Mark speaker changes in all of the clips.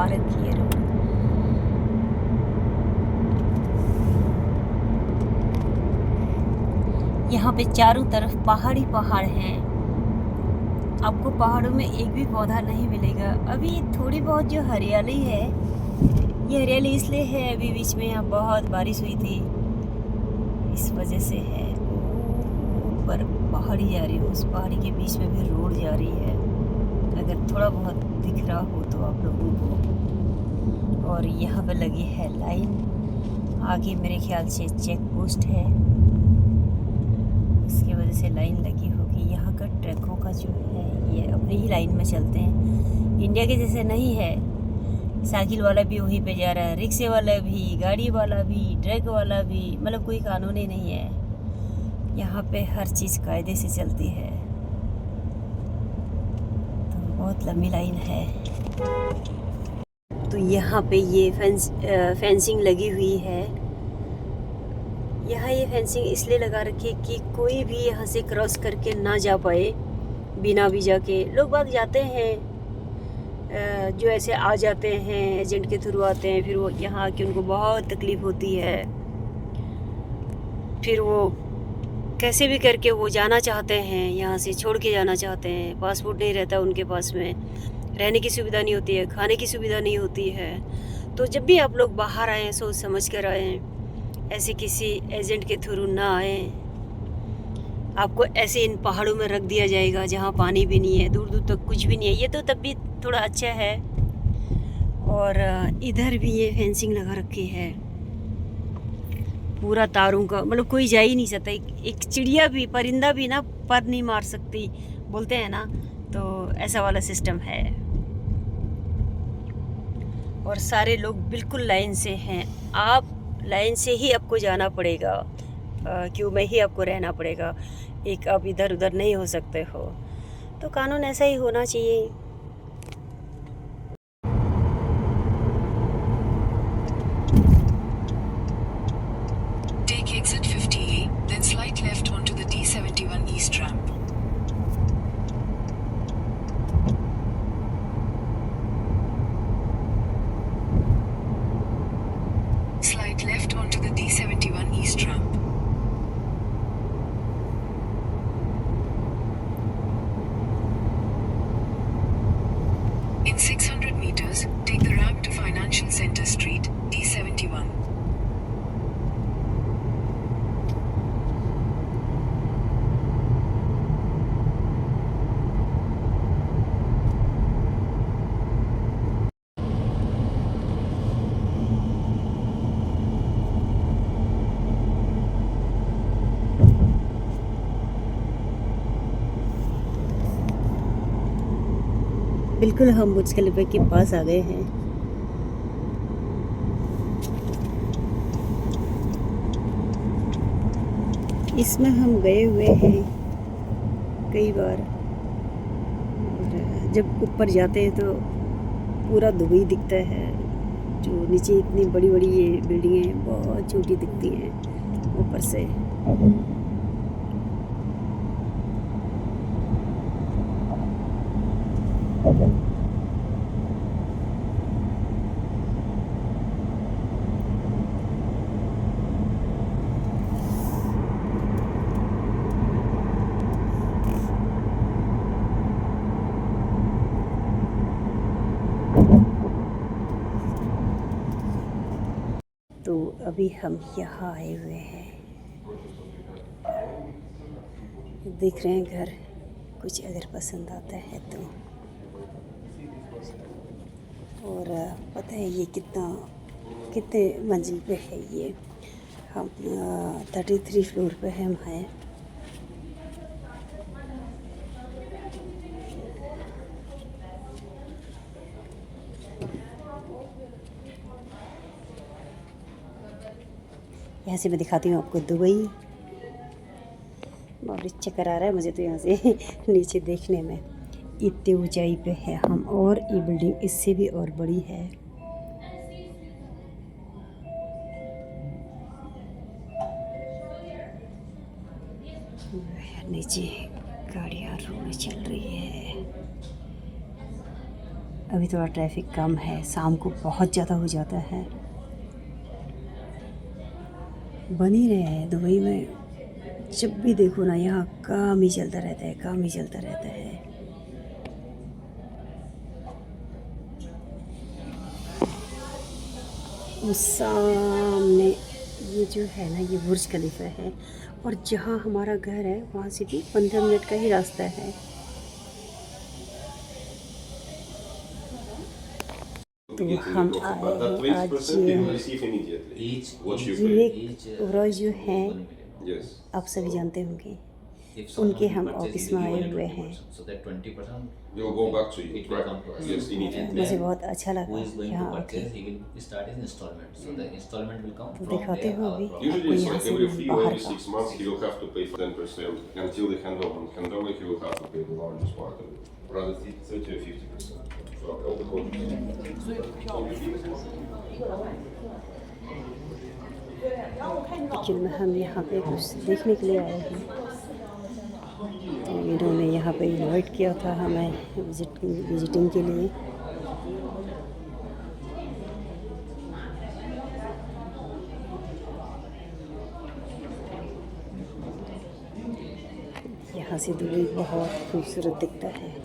Speaker 1: मुबारक ये रोड। यहाँ पे चारों तरफ पहाड़ी पहाड़ हैं। आपको पहाड़ों में एक भी पौधा नहीं मिलेगा। अभी थोड़ी बहुत जो हरियाली है, ये हरियाली इसलिए है, अभी बीच में यहाँ बहुत बारिश हुई थी, इस वजह से है। ऊपर पहाड़ी जा रही है, उस पहाड़ी के बीच में भी रोड जा रही है, अगर थोड़ा बहुत दिख रहा हो तो आप लोगों को। और यहाँ पे लगी है लाइन, आगे मेरे ख्याल से चेक पोस्ट है, इसकी वजह से लाइन लगी होगी। यहाँ का ट्रकों का जो है ये अपनी ही लाइन में चलते हैं, इंडिया के जैसे नहीं है। साइकिल वाला भी वहीं पे जा रहा है, रिक्शे वाला भी, गाड़ी वाला भी, ट्रक वाला भी, मतलब कोई कानून ही नहीं है। यहाँ पे हर चीज़ कायदे से चलती है। तो बहुत लंबी लाइन है। तो यहाँ पे ये फेंसिंग लगी हुई है। यहाँ ये फेंसिंग इसलिए लगा रखी है कि कोई भी यहाँ से क्रॉस करके ना जा पाए बिना वीज़ा के। लोग बाग जाते हैं, जो ऐसे आ जाते हैं, एजेंट के थ्रू आते हैं, फिर वो यहाँ आके उनको बहुत तकलीफ़ होती है। फिर वो कैसे भी करके वो जाना चाहते हैं, यहाँ से छोड़ के जाना चाहते हैं। पासपोर्ट नहीं रहता उनके पास में, रहने की सुविधा नहीं होती है, खाने की सुविधा नहीं होती है। तो जब भी आप लोग बाहर आएँ, सोच समझ कर आएँ, ऐसे किसी एजेंट के थ्रू ना आए। आपको ऐसे इन पहाड़ों में रख दिया जाएगा जहाँ पानी भी नहीं है, दूर दूर तक कुछ भी नहीं है। ये तो तब भी थोड़ा अच्छा है। और इधर भी ये फेंसिंग लगा रखी है पूरा तारों का, मतलब कोई जा ही नहीं सकता। एक चिड़िया भी, परिंदा भी ना पर नहीं मार सकती, बोलते हैं ना, तो ऐसा वाला सिस्टम है। और सारे लोग बिल्कुल लाइन से हैं। आप लाइन से ही आपको जाना पड़ेगा, क्यों में ही आपको रहना पड़ेगा। एक आप इधर उधर नहीं हो सकते हो। तो कानून ऐसा ही होना चाहिए।
Speaker 2: Take exit 50A, then slide left onto the D71 East ramp. Slide left onto the D71 East ramp. In 600 meters, take the ramp to Financial Center Street, D71.
Speaker 1: बिल्कुल हम बुर्ज खलीफा के पास आ गए हैं। इसमें हम गए हुए हैं कई बार। और जब ऊपर जाते हैं तो पूरा दुबई दिखता है। जो नीचे इतनी बड़ी बड़ी ये बिल्डिंगें बहुत छोटी दिखती हैं ऊपर से। तो अभी हम यहाँ आए हुए हैं, देख रहे हैं घर। कुछ अगर पसंद आता है तो। और पता है ये कितने मंजिल पे है ये। हम 33 फ्लोर पे हम हैं। यहाँ से मैं दिखाती हूँ आपको दुबई। बहुत चक्कर आ रहा है मुझे तो यहाँ से नीचे देखने में। इतनी ऊंचाई पे है हम, और ये बिल्डिंग इससे भी और बड़ी है। नीचे गाड़ियाँ रोड चल रही है। अभी थोड़ा ट्रैफिक कम है, शाम को बहुत ज़्यादा हो जाता है। बन ही रहे हैं दुबई में, जब भी देखो ना यहाँ काम ही चलता रहता है, काम ही चलता रहता है। उस सामने ये जो है ना, ये बुर्ज खलीफा है, और जहाँ हमारा घर है वहाँ से भी 15 मिनट का ही रास्ता है। तो हम आए हैं आज विवेक रॉय जो हैं, आप सभी जानते होंगे, उनके हम ऑफिस में आए हुए हैं। मुझे बहुत अच्छा लगा यहाँ आके। तो दिखाते हो अभी आपको यहाँ से बाहर एक्चुअल में हम यहाँ पे कुछ देखने के लिए आए हैं। तो इन्होंने यहाँ पे इन्वाइट किया था हमें विजिटिंग के लिए। यहाँ से दुबई बहुत खूबसूरत दिखता है।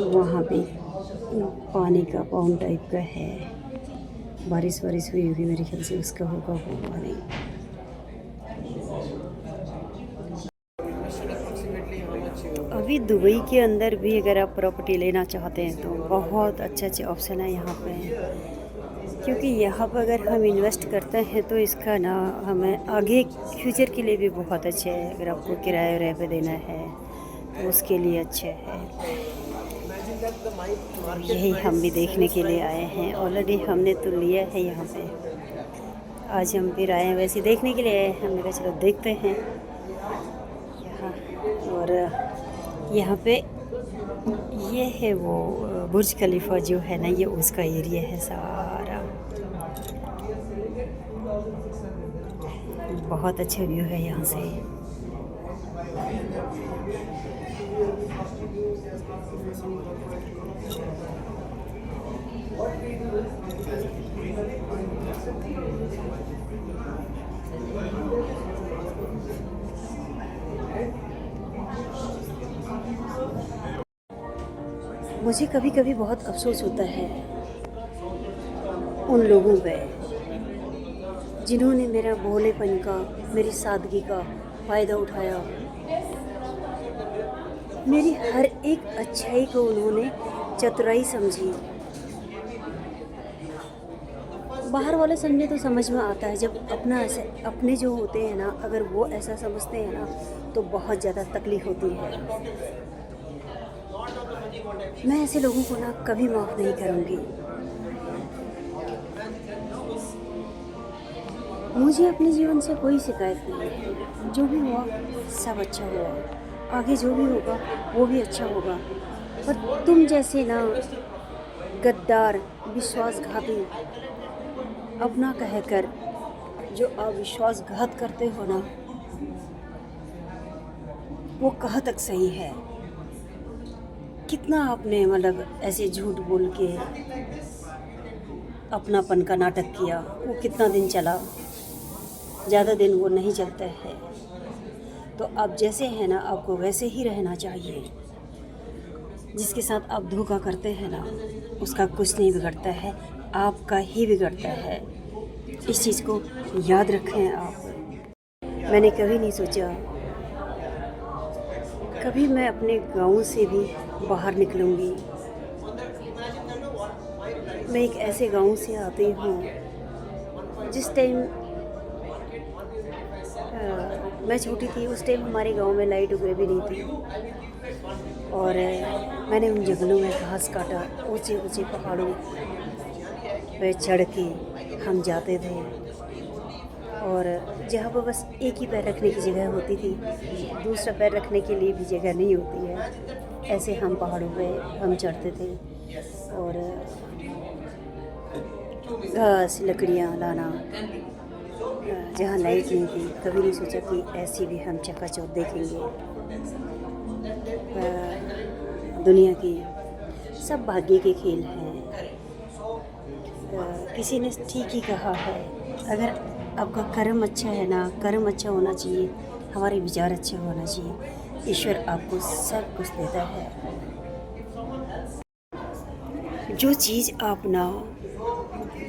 Speaker 1: वहाँ पे पानी का पाउंड टाइप का है, बारिश हुई होगी मेरे ख्याल से, उसका होगा वो पानी। अभी दुबई के अंदर भी अगर आप प्रॉपर्टी लेना चाहते हैं तो बहुत अच्छे ऑप्शन है यहाँ पे, क्योंकि यहाँ पर अगर हम इन्वेस्ट करते हैं तो इसका ना हमें आगे फ्यूचर के लिए भी बहुत अच्छे है। अगर आपको किराए पे देना है तो उसके लिए अच्छे है। यही हम भी देखने के लिए आए हैं। ऑलरेडी हमने तो लिया है यहाँ पे, आज हम फिर आए हैं वैसे देखने के लिए आए हैं। हमने कहा चलो देखते हैं यहाँ। और यहाँ पे ये है वो बुर्ज खलीफा जो है ना, ये उसका एरिया है सारा। बहुत अच्छा व्यू है यहाँ से। मुझे कभी कभी बहुत अफसोस होता है उन लोगों पे जिन्होंने मेरा भोलेपन का, मेरी सादगी का फ़ायदा उठाया। मेरी हर एक अच्छाई को उन्होंने चतुराई समझी। बाहर वाले समझे तो समझ में आता है, जब अपने जो होते हैं ना, अगर वो ऐसा समझते हैं ना तो बहुत ज़्यादा तकलीफ़ होती है। मैं ऐसे लोगों को ना कभी माफ़ नहीं करूँगी। मुझे अपने जीवन से कोई शिकायत नहीं है। जो भी हुआ सब अच्छा हुआ, आगे जो भी होगा वो भी अच्छा होगा। पर तुम जैसे ना गद्दार, विश्वासघाती, अपना कहकर जो अविश्वासघात करते हो ना, वो कहाँ तक सही है। कितना आपने मतलब ऐसे झूठ बोल के अपनापन का नाटक किया, वो कितना दिन चला? ज़्यादा दिन वो नहीं चलता है। तो आप जैसे हैं ना, आपको वैसे ही रहना चाहिए। जिसके साथ आप धोखा करते हैं ना, उसका कुछ नहीं बिगड़ता है, आपका ही बिगड़ता है। इस चीज़ को याद रखें आप। मैंने कभी नहीं सोचा कभी मैं अपने गांव से भी बाहर निकलूंगी। मैं एक ऐसे गांव से आती हूँ जिस टाइम मैं छोटी थी, उस टाइम हमारे गांव में लाइट वगैरह भी नहीं थी। और मैंने उन जंगलों में घास काटा, ऊंचे ऊंचे पहाड़ों पे चढ़ के हम जाते थे। और जहाँ पर बस एक ही पैर रखने की जगह होती थी, दूसरा पैर रखने के लिए भी जगह नहीं होती है। ऐसे हम पहाड़ों पे हम चढ़ते थे और घास लकड़ियाँ लाना, जहाँ लाइट नहीं थी कभी नहीं सोचा कि ऐसी भी हम चकाचौंध देखेंगे। दुनिया की सब भाग्य के खेल हैं। किसी ने ठीक ही कहा है, अगर आपका कर्म अच्छा है ना, कर्म अच्छा होना चाहिए, हमारे विचार अच्छे होना चाहिए, ईश्वर आपको सब कुछ देता है। जो चीज़ आप ना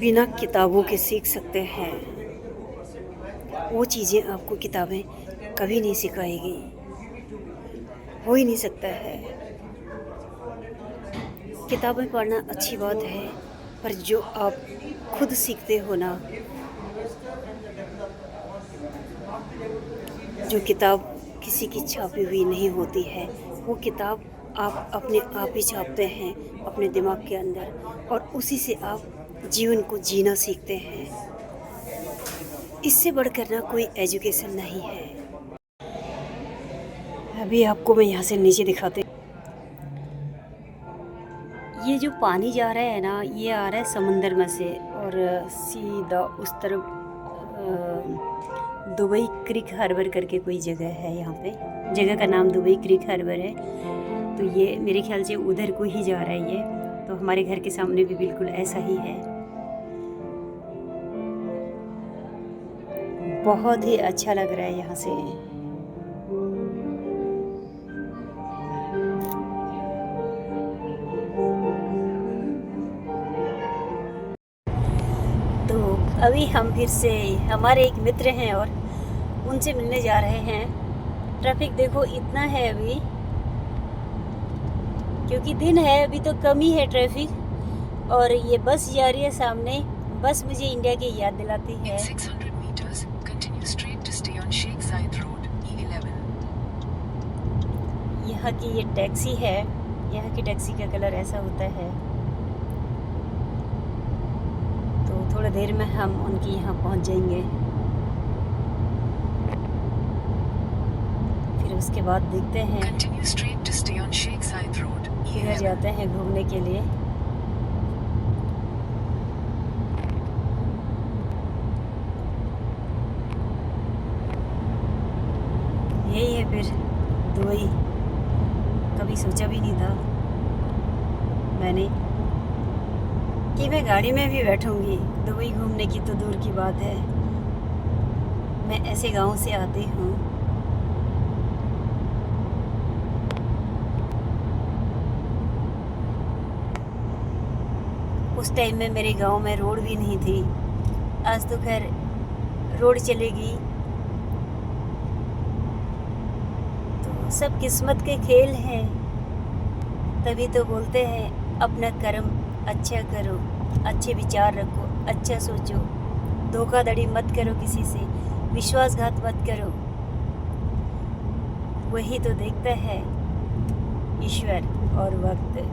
Speaker 1: बिना किताबों के सीख सकते हैं, वो चीज़ें आपको किताबें कभी नहीं सिखाएगी, हो ही नहीं सकता है। किताबें पढ़ना अच्छी बात है, पर जो आप खुद सीखते हो ना, जो किताब किसी की छापी हुई नहीं होती है, वो किताब आप अपने आप ही छापते हैं अपने दिमाग के अंदर, और उसी से आप जीवन को जीना सीखते हैं। इससे बढ़कर ना कोई एजुकेशन नहीं है। अभी आपको मैं यहाँ से नीचे दिखाते, ये जो पानी जा रहा है ना, ये आ रहा है समंदर में से और सीधा उस तरफ दुबई क्रिक हार्बर करके कोई जगह है। यहाँ पे जगह का नाम दुबई क्रिक हार्बर है। तो ये मेरे ख्याल से उधर को ही जा रहा है ये। तो हमारे घर के सामने भी बिल्कुल ऐसा ही है। बहुत ही अच्छा लग रहा है यहाँ से। तो अभी हम फिर से हमारे एक मित्र हैं और उनसे मिलने जा रहे हैं। ट्रैफिक देखो इतना है अभी, क्योंकि दिन है अभी तो कम ही है ट्रैफिक। और ये बस जा रही है सामने। बस मुझे इंडिया की याद दिलाती है।
Speaker 2: 600 meters, continue straight to stay on Sheikh Zayed Road, E11.
Speaker 1: यहाँ की ये टैक्सी है। यहाँ की टैक्सी का कलर ऐसा होता है। तो थोड़ी देर में हम उनकी यहाँ पहुँच जाएंगे। फिर उसके बाद देखते हैं
Speaker 2: Continue straight to stay on Sheikh Zayed Road,
Speaker 1: किधर
Speaker 2: E11.
Speaker 1: जाते हैं घूमने के लिए। यही है फिर दुबई। कभी सोचा भी नहीं था मैंने कि मैं गाड़ी में भी बैठूंगी। दुबई घूमने की तो दूर की बात है। मैं ऐसे गांव से आती हूँ। उस टाइम में मेरे गांव में रोड भी नहीं थी। आज तो खैर रोड चलेगी। तो सब किस्मत के खेल हैं। तभी तो बोलते हैं अपना कर्म अच्छा करो, अच्छे विचार रखो, अच्छा सोचो, धोखाधड़ी मत करो, किसी से विश्वासघात मत करो। वही तो देखता है ईश्वर और वक्त।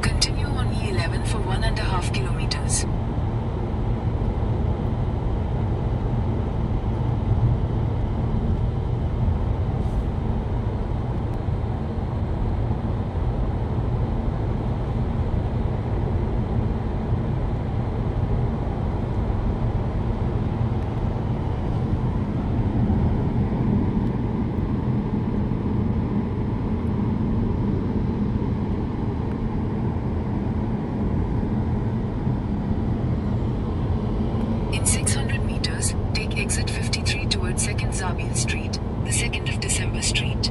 Speaker 2: Continue on E11 for 1.5 kilometers. In 600 meters, take exit 53 towards 2nd Zabil Street, the 2nd of December Street.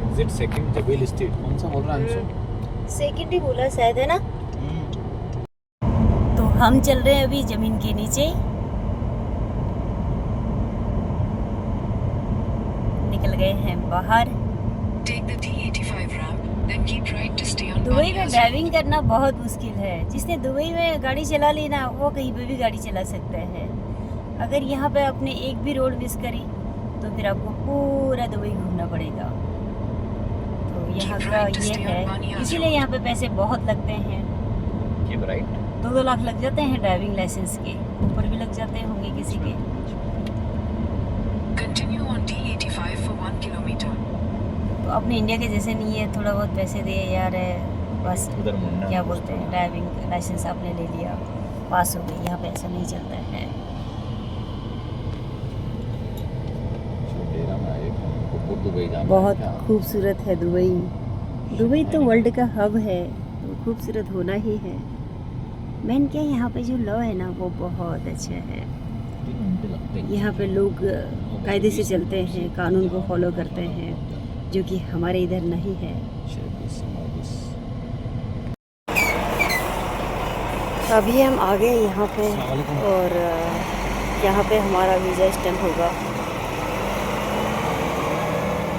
Speaker 3: Exit second Jabeel street. कौन सा बोल रहा है अंशु?
Speaker 1: सेकंड ही बोला शायद, है ना। तो हम चल रहे हैं अभी जमीन के नीचे। निकल गए हैं बाहर।
Speaker 2: Take the D85 ramp, then keep right to stay on
Speaker 1: Dubai में
Speaker 2: Banias
Speaker 1: ड्राइविंग
Speaker 2: Road.
Speaker 1: करना बहुत मुश्किल है। जिसने दुबई में गाड़ी चला ली ना, वो कहीं पे भी गाड़ी चला सकता है। अगर यहाँ पे आपने एक भी रोड मिस करी तो फिर आपको पूरा दुबई घूमना पड़ेगा। तो यहाँ का ये है, इसीलिए यहाँ पे पैसे बहुत लगते हैं।
Speaker 3: Keep right.
Speaker 1: 2 लाख लग जाते हैं ड्राइविंग लाइसेंस के, ऊपर भी लग जाते होंगे किसी के।
Speaker 2: Continue on D85 for 1 kilometer.
Speaker 1: तो अपने इंडिया के जैसे नहीं है, थोड़ा बहुत पैसे दिए यार बस
Speaker 3: उधर मुड़ना
Speaker 1: क्या बोलते हैं, ड्राइविंग लाइसेंस आपने ले लिया, पास हो गई। यहाँ पे ऐसा नहीं चलता है।
Speaker 3: डेरा में आए हमको दुबई जाना है
Speaker 1: बहुत
Speaker 3: क्या?
Speaker 1: खूबसूरत है दुबई। दुबई तो वर्ल्ड का हब है, तो खूबसूरत होना ही है। मेन क्या, यहाँ पे जो लॉ है ना वो बहुत अच्छा है।
Speaker 3: 3 घंटे लगते हैं।
Speaker 1: यहाँ पे लोग कायदे से चलते हैं, कानून को फॉलो करते हैं, जो कि हमारे इधर नहीं है।
Speaker 3: 26, 29।
Speaker 1: अभी हम आ गए यहाँ पे
Speaker 3: अस्सलामुअलैकुम।
Speaker 1: और यहाँ पे हमारा वीज़ा स्टैम्प होगा,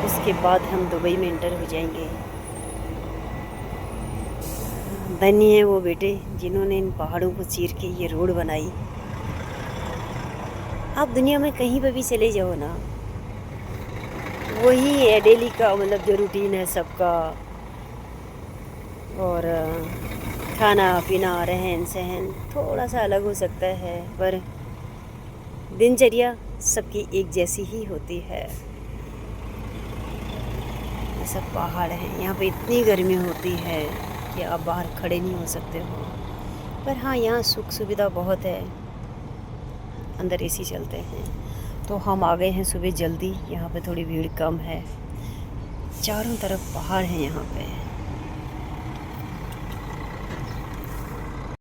Speaker 1: उसके बाद हम दुबई में इंटर हो जाएंगे। धन्य है वो बेटे जिन्होंने इन पहाड़ों को चीर के ये रोड बनाई। आप दुनिया में कहीं पर भी चले जाओ ना, वही है डेली का, मतलब जो रूटीन है सबका, और खाना पीना रहन सहन थोड़ा सा अलग हो सकता है, पर दिनचर्या सबकी एक जैसी ही होती है। ये सब पहाड़ हैं, यहाँ पे इतनी गर्मी होती है कि आप बाहर खड़े नहीं हो सकते हो। पर हाँ, यहाँ सुख सुविधा बहुत है, अंदर एसी चलते हैं। तो हम आ गए हैं सुबह जल्दी, यहाँ पे थोड़ी भीड़ कम है, चारों तरफ पहाड़ हैं यहाँ पे।